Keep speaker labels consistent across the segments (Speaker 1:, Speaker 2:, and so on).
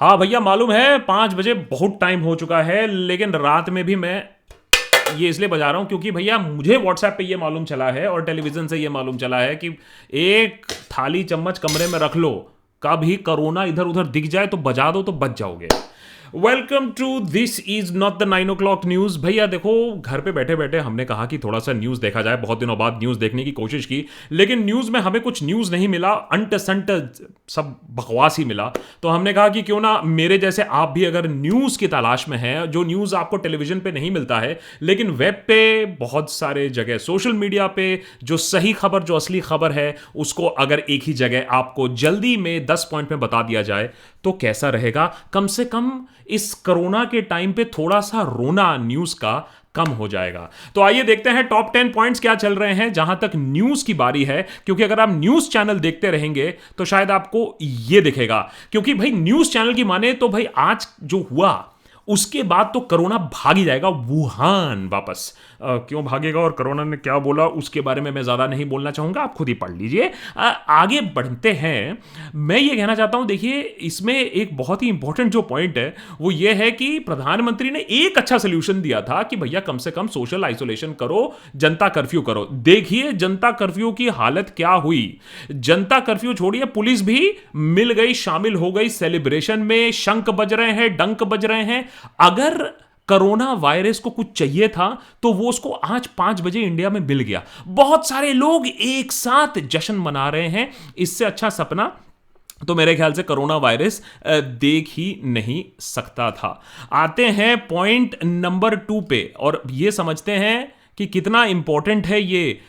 Speaker 1: हाँ भैया, मालूम है 5 बजे बहुत टाइम हो चुका है, लेकिन रात में भी मैं ये इसलिए बजा रहा हूं क्योंकि भैया मुझे व्हाट्सएप पे ये मालूम चला है और टेलीविजन से ये मालूम चला है कि एक थाली चम्मच कमरे में रख लो, कभी कोरोना इधर उधर दिख जाए तो बजा दो तो बच जाओगे। Welcome to this is not the 9 o'clock news. भैया देखो, घर पे बैठे बैठे हमने कहा कि थोड़ा सा न्यूज देखा जाए, बहुत दिनों बाद न्यूज देखने की कोशिश की, लेकिन न्यूज में हमें कुछ न्यूज नहीं मिला, अंट संट सब बकवास ही मिला। तो हमने कहा कि क्यों ना मेरे जैसे आप भी अगर न्यूज की तलाश में हैं, जो न्यूज आपको टेलीविजन पे नहीं मिलता है लेकिन वेब पे बहुत सारे जगह, सोशल मीडिया पे जो सही खबर, जो असली खबर है, उसको अगर एक ही जगह आपको जल्दी में 10 पॉइंट में बता दिया जाए तो कैसा रहेगा। कम से कम इस कोरोना के टाइम पे थोड़ा सा रोना न्यूज का कम हो जाएगा। तो आइए देखते हैं टॉप 10 पॉइंट्स क्या चल रहे हैं जहां तक न्यूज की बारी है, क्योंकि अगर आप न्यूज चैनल देखते रहेंगे तो शायद आपको ये दिखेगा, क्योंकि भाई न्यूज चैनल की माने तो भाई आज जो हुआ उसके बाद तो कोरोना भाग ही जाएगा वुहान वापस। क्यों भागेगा और कोरोना ने क्या बोला उसके बारे में मैं ज़्यादा नहीं बोलना चाहूँगा, आप खुद ही पढ़ लीजिए। आगे बढ़ते हैं। मैं ये कहना चाहता हूँ, देखिए इसमें एक बहुत ही इंपॉर्टेंट जो पॉइंट है वो ये है कि प्रधानमंत्री ने एक अच्छा सोल्यूशन दिया था कि भैया कम से कम सोशल आइसोलेशन करो, जनता कर्फ्यू करो। देखिए जनता कर्फ्यू की हालत क्या हुई। जनता कर्फ्यू छोड़िए, पुलिस भी मिल गई, शामिल हो गई सेलिब्रेशन में, शंख बज रहे हैं, डंक बज रहे हैं। अगर कोरोना वायरस को कुछ चाहिए था तो वो उसको आज 5 बजे इंडिया में मिल गया। बहुत सारे लोग एक साथ जश्न मना रहे हैं। इससे अच्छा सपना तो मेरे ख्याल से कोरोना वायरस देख ही नहीं सकता था। आते हैं पॉइंट नंबर 2 पे और ये समझते हैं कि कितना इंपॉर्टेंट है ये।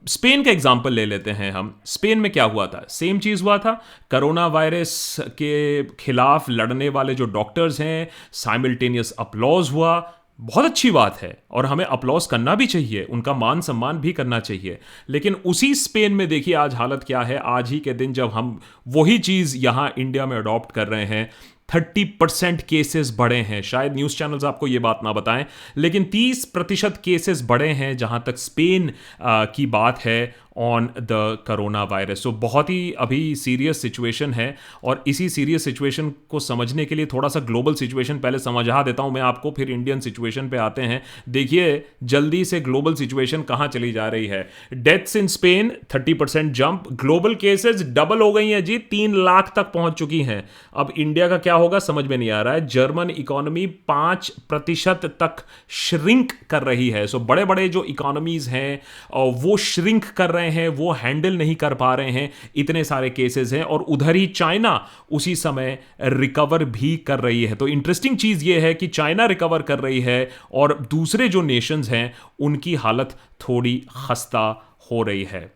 Speaker 1: स्पेन का एग्जाम्पल ले लेते हैं हम। स्पेन में क्या हुआ था, सेम चीज़ हुआ था। कोरोना वायरस के खिलाफ लड़ने वाले जो डॉक्टर्स हैं, साइमल्टेनियस अपलॉज हुआ। बहुत अच्छी बात है और हमें अपलॉज करना भी चाहिए, उनका मान सम्मान भी करना चाहिए। लेकिन उसी स्पेन में देखिए आज हालत क्या है। आज ही के दिन जब हम वही चीज़ यहाँ इंडिया में अडॉप्ट कर रहे हैं, 30% केसेस बढ़े हैं। शायद न्यूज़ चैनल्स आपको ये बात ना बताएं, लेकिन 30% केसेस बढ़े हैं जहां तक स्पेन की बात है ऑन द कोरोना वायरस। तो बहुत ही अभी सीरियस सिचुएशन है और इसी सीरियस सिचुएशन को समझने के लिए थोड़ा सा ग्लोबल सिचुएशन पहले समझा देता हूं मैं आपको, फिर इंडियन सिचुएशन पे आते हैं। देखिए जल्दी से ग्लोबल सिचुएशन कहां चली जा रही है। Deaths in Spain 30% jump, global cases double हो गई हैं जी, 3 लाख तक पहुंच चुकी हैं। अब इंडिया का क्या होगा समझ में नहीं आ रहा है। जर्मन इकोनॉमी 5% तक श्रिंक कर रही है। सो बड़े बड़े जो इकोनॉमीज हैं वो श्रिंक कर रहे हैं, वो हैंडल नहीं कर पा रहे हैं, इतने सारे केसेस हैं। और उधर ही चाइना उसी समय रिकवर भी कर रही है। तो इंटरेस्टिंग चीज ये है कि चाइना रिकवर कर रही है और दूसरे जो नेशंस हैं उनकी हालत थोड़ी खस्ता हो रही है।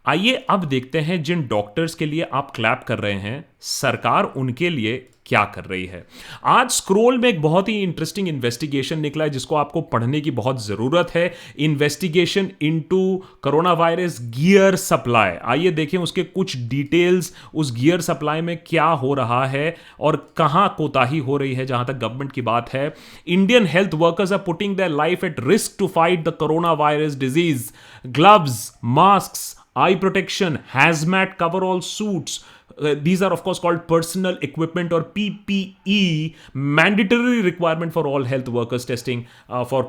Speaker 1: आइए अब देखते हैं जिन डॉक्टर्स के लिए आप क्लैप कर रहे हैं, सरकार उनके लिए क्या कर रही है। आज स्क्रोल में एक बहुत ही इंटरेस्टिंग इन्वेस्टिगेशन निकला है जिसको आपको पढ़ने की बहुत जरूरत है। Investigation into corona virus gear supply. आइए देखें उसके कुछ डिटेल्स, उस गियर सप्लाई में क्या हो रहा है और कहां कोताही हो रही है जहां तक गवर्नमेंट की बात है। Indian health workers are putting their life at risk to fight the corona virus disease. Gloves, mask, eye protection, hazmat coverall suits, these are of course called personal equipment or PPE, mandatory requirement for all health workers testing for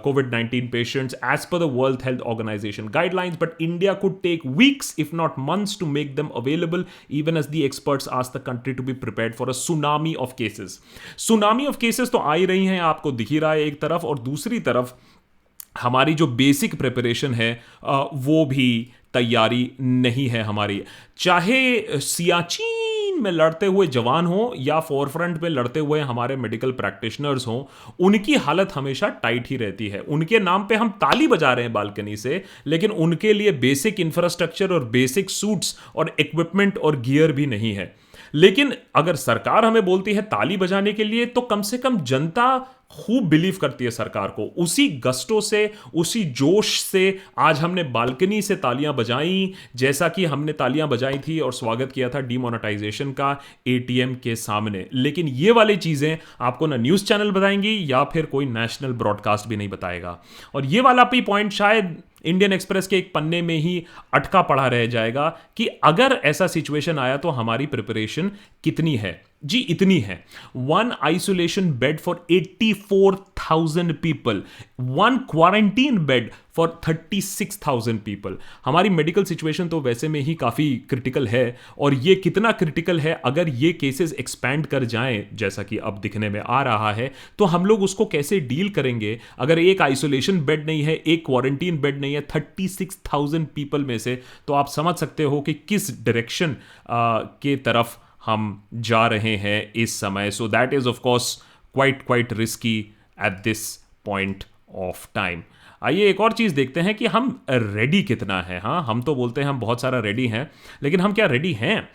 Speaker 1: COVID-19 patients as per the World Health Organization guidelines, but India could take weeks if not months to make them available, even as the experts ask the country to be prepared for a tsunami of cases. Tsunami of cases तो आ ही रही हैं, आपको दिख ही रहा है एक तरफ, और दूसरी तरफ हमारी जो बेसिक प्रिपरेशन है वो भी तैयारी नहीं है हमारी। चाहे सियाचिन में लड़ते हुए जवान हो या फोरफ्रंट में लड़ते हुए हमारे मेडिकल प्रैक्टिशनर्स हों, उनकी हालत हमेशा टाइट ही रहती है। उनके नाम पे हम ताली बजा रहे हैं बालकनी से, लेकिन उनके लिए बेसिक इंफ्रास्ट्रक्चर और बेसिक सूट्स और इक्विपमेंट और गियर भी नहीं है। लेकिन अगर सरकार हमें बोलती है ताली बजाने के लिए, तो कम से कम जनता खूब बिलीव करती है सरकार को। उसी गस्टों से, उसी जोश से आज हमने बालकनी से तालियां बजाई, जैसा कि हमने तालियां बजाई थी और स्वागत किया था डीमोनेटाइजेशन का एटीएम के सामने। लेकिन ये वाली चीजें आपको ना न्यूज चैनल बताएंगी या फिर कोई नेशनल ब्रॉडकास्ट भी नहीं बताएगा। और ये वाला भी पॉइंट शायद इंडियन एक्सप्रेस के एक पन्ने में ही अटका पड़ा रह जाएगा कि अगर ऐसा सिचुएशन आया तो हमारी प्रिपरेशन कितनी है। जी इतनी है, 1 isolation bed for 84,000 people, 1 quarantine bed for 36,000 people. हमारी मेडिकल सिचुएशन तो वैसे में ही काफ़ी क्रिटिकल है, और ये कितना क्रिटिकल है अगर ये केसेस एक्सपैंड कर जाएं जैसा कि अब दिखने में आ रहा है, तो हम लोग उसको कैसे डील करेंगे अगर एक आइसोलेशन बेड नहीं है, एक क्वारंटीन बेड नहीं है 36,000 पीपल में से। तो आप समझ सकते हो कि किस डायरेक्शन के तरफ हम जा रहे हैं इस समय। So that is of course quite risky eight this point of time. आइए एक और चीज देखते हैं कि हम रेडी कितना है। हाँ, हम तो बोलते हैं हम बहुत सारा रेडी हैं, लेकिन हम क्या रेडी हैं?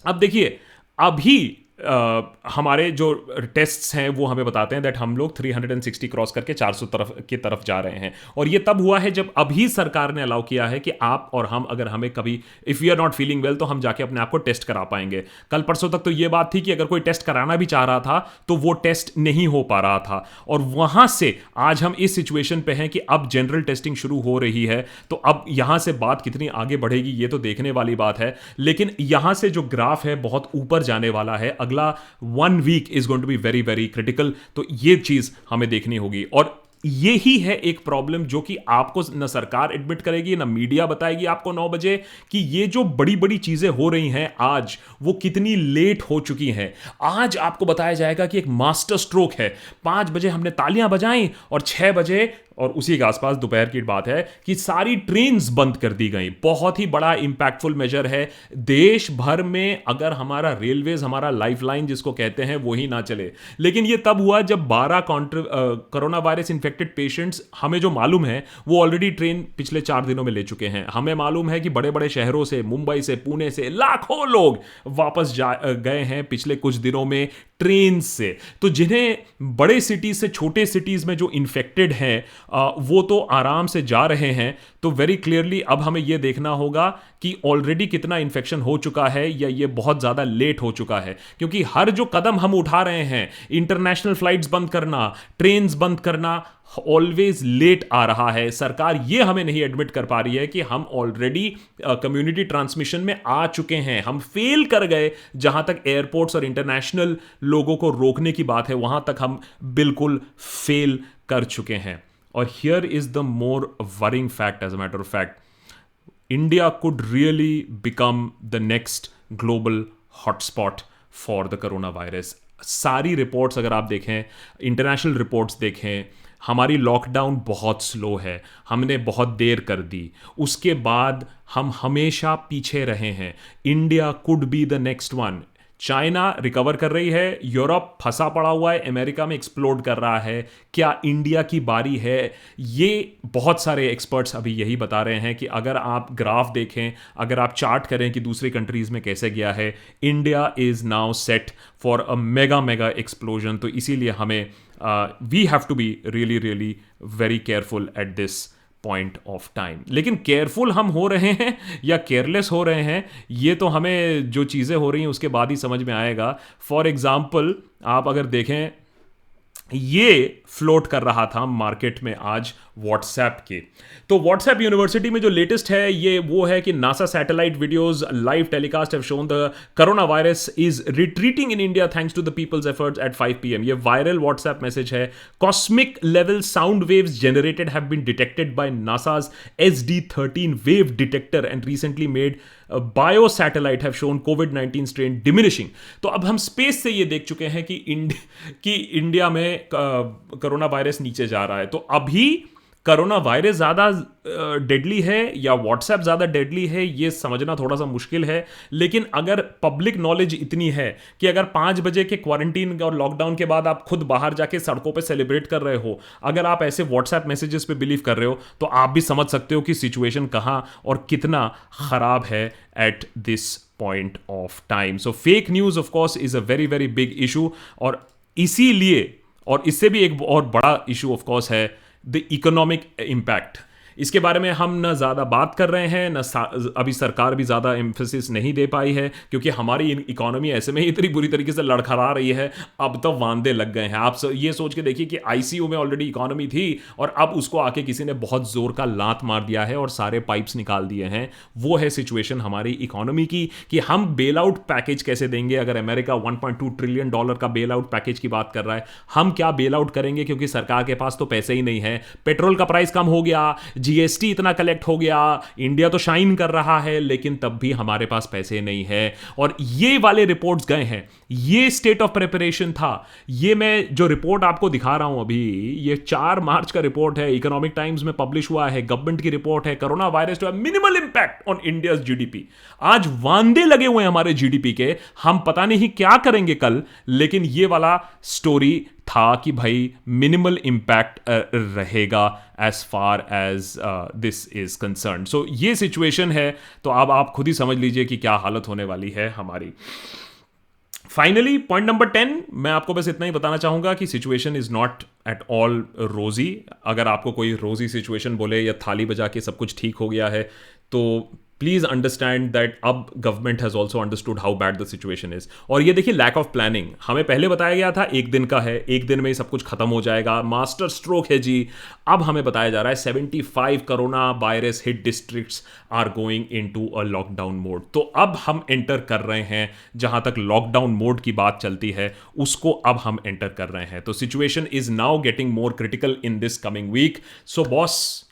Speaker 1: अब देखिए, अभी हमारे जो टेस्ट्स हैं वो हमें बताते हैं दैट हम लोग 360 क्रॉस करके 400 तरफ जा रहे हैं, और ये तब हुआ है जब अभी सरकार ने अलाउ किया है कि आप और हम अगर हमें कभी if you are not feeling well तो हम जाके अपने आप को टेस्ट करा पाएंगे। कल परसों तक तो ये बात थी कि अगर कोई टेस्ट कराना भी चाह रहा था तो वो टेस्ट नहीं हो पा रहा था, और वहां से आज हम इस सिचुएशन पे हैं कि अब जनरल टेस्टिंग शुरू हो रही है। तो अब यहां से बात कितनी आगे बढ़ेगी ये तो देखने वाली बात है, लेकिन यहां से जो ग्राफ है बहुत ऊपर जाने वाला है। अगला 1 week is going to be very very critical. तो ये चीज हमें देखनी होगी, और ये ही है एक प्रॉब्लम जो कि आपको न सरकार एडमिट करेगी न मीडिया बताएगी आपको 9 बजे कि ये जो बड़ी बड़ी चीजें हो रही हैं आज वो कितनी लेट हो चुकी हैं। आज आपको बताया जाएगा कि एक मास्टर स्ट्रोक है, 5 बजे हमने तालियां बजाई और 6 बजे और उसी के आसपास दोपहर की बात है कि सारी ट्रेन्स बंद कर दी गई। बहुत ही बड़ा इंपैक्टफुल मेजर है देश भर में। अगर हमारा रेलवेज, हमारा लाइफलाइन जिसको कहते हैं, वो ही ना चले। लेकिन ये तब हुआ जब 12 कोरोना वायरस इन्फेक्टेड पेशेंट्स हमें जो मालूम है वो ऑलरेडी ट्रेन पिछले 4 दिनों में ले चुके हैं। हमें मालूम है कि बड़े बड़े शहरों से, मुंबई से, पुणे से लाखों लोग वापस गए हैं पिछले कुछ दिनों में ट्रेन से। तो जिन्हें बड़े सिटीज से छोटे सिटीज में जो इन्फेक्टेड हैं वो तो आराम से जा रहे हैं। तो वेरी क्लियरली अब हमें यह देखना होगा कि ऑलरेडी कितना इन्फेक्शन हो चुका है या ये बहुत ज़्यादा लेट हो चुका है, क्योंकि हर जो कदम हम उठा रहे हैं, इंटरनेशनल फ्लाइट्स बंद करना, ट्रेन्स बंद करना, ऑलवेज लेट आ रहा है। सरकार ये हमें नहीं एडमिट कर पा रही है कि हम ऑलरेडी कम्युनिटी ट्रांसमिशन में आ चुके हैं, हम फेल कर गए। जहां तक एयरपोर्ट्स और इंटरनेशनल लोगों को रोकने की बात है वहां तक हम बिल्कुल फेल कर चुके हैं। और here is the more worrying fact, as a matter of fact, India could really become the next global hotspot for the coronavirus. सारी रिपोर्ट्स अगर आप देखें, इंटरनेशनल रिपोर्ट्स देखें, हमारी लॉकडाउन बहुत स्लो है, हमने बहुत देर कर दी, उसके बाद हम हमेशा पीछे रहे हैं। India could be the next one. China recover कर रही है, यूरोप फंसा पड़ा हुआ है, अमेरिका में एक्सप्लोड कर रहा है। क्या इंडिया की बारी है? ये बहुत सारे एक्सपर्ट्स अभी यही बता रहे हैं कि अगर आप ग्राफ देखें, अगर आप चार्ट करें कि दूसरी कंट्रीज़ में कैसे गया है, India is now set for a mega explosion. तो इसीलिए हमें we have to be really really very careful at this point of time. लेकिन केयरफुल हम हो रहे हैं या केयरलेस हो रहे हैं, ये तो हमें जो चीज़ें हो रही हैं उसके बाद ही समझ में आएगा। फॉर एग्जाम्पल, आप अगर देखें, ये फ्लोट कर रहा था मार्केट में आज व्हाट्सएप के। तो व्हाट्सएप यूनिवर्सिटी में जो लेटेस्ट है ये वो है कि NASA satellite videos live telecast have shown the corona virus is retreating in India thanks to the people's efforts at 5 PM। ये वायरल व्हाट्सएप मैसेज है। Cosmic level sound waves generated have been detected by NASA's SD13 wave detector and recently made bio satellite have shown कोविड-19 strain diminishing. तो अब हम space से ये देख चुके हैं कि इंडिया में कोरोना वायरस नीचे जा रहा है। तो अभी कोरोना वायरस ज़्यादा डेडली है या व्हाट्सएप ज़्यादा डेडली है, ये समझना थोड़ा सा मुश्किल है। लेकिन अगर पब्लिक नॉलेज इतनी है कि अगर 5 बजे के क्वारंटीन और लॉकडाउन के बाद आप खुद बाहर जाके सड़कों पे सेलिब्रेट कर रहे हो, अगर आप ऐसे व्हाट्सएप मैसेजेस पे बिलीव कर रहे हो, तो आप भी समझ सकते हो कि सिचुएशन कहाँ और कितना ख़राब है eight this point of time. So fake news of course is a very very big issue, और इसीलिए, और इससे भी एक और बड़ा इशू ऑफ कोर्स है द इकोनॉमिक इम्पैक्ट। इसके बारे में हम ना ज़्यादा बात कर रहे हैं, ना अभी सरकार भी ज़्यादा एम्फेसिस नहीं दे पाई है, क्योंकि हमारी इकोनॉमी ऐसे में इतनी बुरी तरीके से लड़खड़ा रही है, अब तो वांदे लग गए हैं। आप ये सोच के देखिए कि आईसीयू में ऑलरेडी इकोनॉमी थी और अब उसको आके किसी ने बहुत जोर का लात मार दिया है और सारे पाइप्स निकाल दिए हैं। वो है सिचुएशन हमारी इकोनॉमी की कि हम बेल आउट पैकेज कैसे देंगे। अगर अमेरिका $1.2 ट्रिलियन का बेल आउट पैकेज की बात कर रहा है, हम क्या बेल आउट करेंगे, क्योंकि सरकार के पास तो पैसे ही नहीं है। पेट्रोल का प्राइस कम हो गया, जीएसटी इतना कलेक्ट हो गया, इंडिया तो शाइन कर रहा है, लेकिन तब भी हमारे पास पैसे नहीं है। और ये वाले रिपोर्ट्स गए हैं, ये स्टेट ऑफ प्रिपरेशन था। ये मैं जो रिपोर्ट आपको दिखा रहा हूं अभी, ये 4 मार्च का रिपोर्ट है, इकोनॉमिक टाइम्स में पब्लिश हुआ है, गवर्नमेंट की रिपोर्ट है। Corona virus to have minimal impact on India's GDP. आज वांदे लगे हुए हैं हमारे जीडीपी के, हम पता नहीं क्या करेंगे कल, लेकिन ये वाला स्टोरी था कि भाई मिनिमल इंपैक्ट रहेगा as far as this is concern. So ये सिचुएशन है, तो अब आप खुद ही समझ लीजिए कि क्या हालत होने वाली है हमारी। फाइनली पॉइंट नंबर 10, मैं आपको बस इतना ही बताना चाहूंगा कि situation is not at all रोजी। अगर आपको कोई रोजी सिचुएशन बोले या थाली बजा के सब कुछ ठीक हो गया है, तो प्लीज अंडरस्टैंड दैट अब government has also understood how bad the situation is. और ये देखिए लैक ऑफ प्लानिंग, हमें पहले बताया गया था 1 दिन का है, 1 दिन में ही सब कुछ खत्म हो जाएगा, मास्टर स्ट्रोक है जी। अब हमें बताया जा रहा है 75 corona virus hit districts are going into a lockdown mode. तो अब हम एंटर कर रहे हैं, जहां तक लॉकडाउन मोड की बात चलती है उसको अब हम एंटर कर रहे हैं। तो situation is now getting more critical in this coming week. So boss,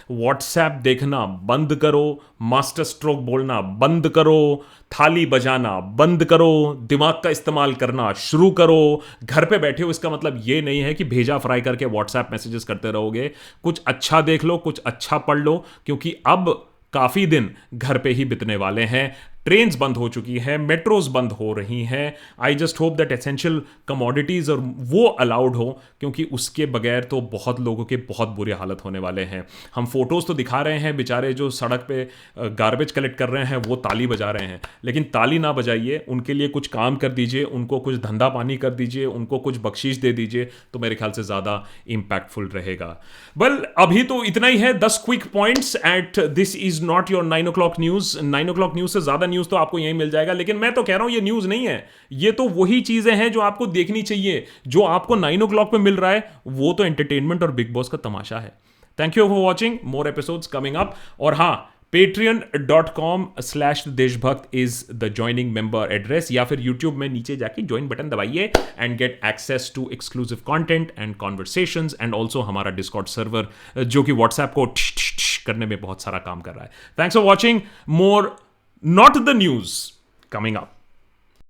Speaker 1: WhatsApp देखना बंद करो, मास्टर स्ट्रोक बोलना बंद करो, थाली बजाना बंद करो, दिमाग का इस्तेमाल करना शुरू करो। घर पे बैठे हो इसका मतलब ये नहीं है कि भेजा फ्राई करके व्हाट्सएप मैसेजेस करते रहोगे। कुछ अच्छा देख लो, कुछ अच्छा पढ़ लो, क्योंकि अब काफ़ी दिन घर पे ही बितने वाले हैं। ट्रेन्स बंद हो चुकी हैं, मेट्रोज बंद हो रही हैं। I just hope that essential commodities और वो अलाउड हो, क्योंकि उसके बगैर तो बहुत लोगों के बहुत बुरी हालत होने वाले हैं। हम फोटोज़ तो दिखा रहे हैं, बेचारे जो सड़क पे गार्बेज कलेक्ट कर रहे हैं वो ताली बजा रहे हैं, लेकिन ताली ना बजाइए, उनके लिए कुछ काम कर दीजिए, उनको कुछ धंधा पानी कर दीजिए, उनको कुछ बख्शीश दे दीजिए, तो मेरे ख्याल से ज़्यादा इम्पैक्टफुल रहेगा। वेल, अभी तो इतना ही है, 10 quick points at this is not your 9 o'clock news. 9 o'clock news से ज़्यादा न्यूज़ तो आपको यहीं मिल जाएगा, लेकिन मैं तो कह रहा हूं ये न्यूज़ नहीं है, ये तो वही चीज़ें हैं जो आपको देखनी चाहिए। जो आपको 9 o'clock पे मिल रहा है वो तो एंटरटेनमेंट और बिग बॉस का तमाशा है। Thank you for watching, more episodes coming up. और हाँ, patreon.com/देशभक्त is the joining member address, या फिर यूट्यूब में नीचे जाके ज्वाइन बटन दबाइए and get access to exclusive content and conversations, and also हमारा डिस्कॉर्ड सर्वर जो कि व्हाट्सएप को करने में बहुत सारा काम कर रहा है। Thanks for watching, more not the news coming up.